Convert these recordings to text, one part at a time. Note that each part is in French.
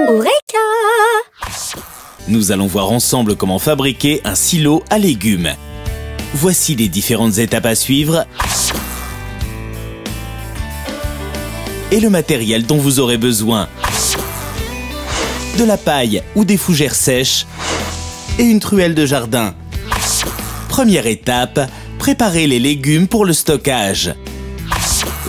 Eureka! Nous allons voir ensemble comment fabriquer un silo à légumes. Voici les différentes étapes à suivre et le matériel dont vous aurez besoin. De la paille ou des fougères sèches et une truelle de jardin. Première étape, préparez les légumes pour le stockage.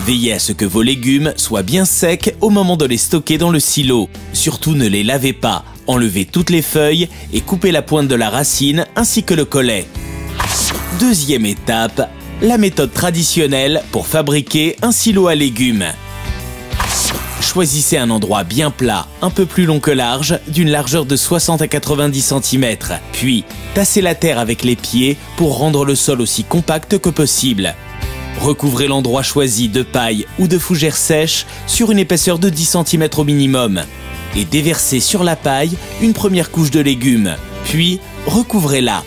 Veillez à ce que vos légumes soient bien secs au moment de les stocker dans le silo. Surtout ne les lavez pas, enlevez toutes les feuilles et coupez la pointe de la racine ainsi que le collet. Deuxième étape, la méthode traditionnelle pour fabriquer un silo à légumes. Choisissez un endroit bien plat, un peu plus long que large, d'une largeur de 60 à 90 cm. Puis, tassez la terre avec les pieds pour rendre le sol aussi compact que possible. Recouvrez l'endroit choisi de paille ou de fougères sèches sur une épaisseur de 10 cm au minimum. Et déversez sur la paille une première couche de légumes. Puis, recouvrez-la.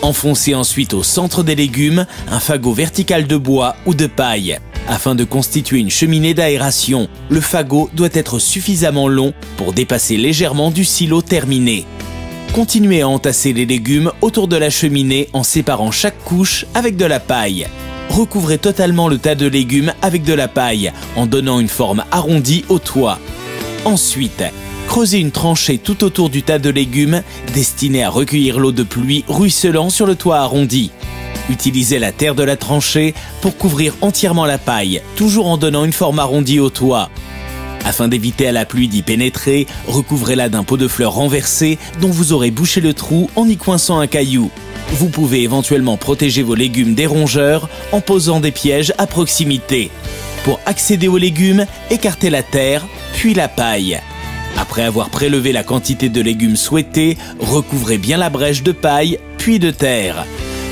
Enfoncez ensuite au centre des légumes un fagot vertical de bois ou de paille. Afin de constituer une cheminée d'aération, le fagot doit être suffisamment long pour dépasser légèrement du silo terminé. Continuez à entasser les légumes autour de la cheminée en séparant chaque couche avec de la paille. Recouvrez totalement le tas de légumes avec de la paille en donnant une forme arrondie au toit. Ensuite, creusez une tranchée tout autour du tas de légumes destinée à recueillir l'eau de pluie ruisselant sur le toit arrondi. Utilisez la terre de la tranchée pour couvrir entièrement la paille, toujours en donnant une forme arrondie au toit. Afin d'éviter à la pluie d'y pénétrer, recouvrez-la d'un pot de fleurs renversé dont vous aurez bouché le trou en y coinçant un caillou. Vous pouvez éventuellement protéger vos légumes des rongeurs en posant des pièges à proximité. Pour accéder aux légumes, écartez la terre, puis la paille. Après avoir prélevé la quantité de légumes souhaitée, recouvrez bien la brèche de paille, puis de terre.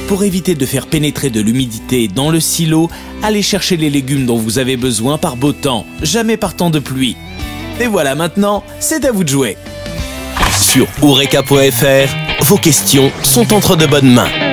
Pour éviter de faire pénétrer de l'humidité dans le silo, allez chercher les légumes dont vous avez besoin par beau temps, jamais par temps de pluie. Et voilà, maintenant, c'est à vous de jouer. Sur Eureka.fr, vos questions sont entre de bonnes mains.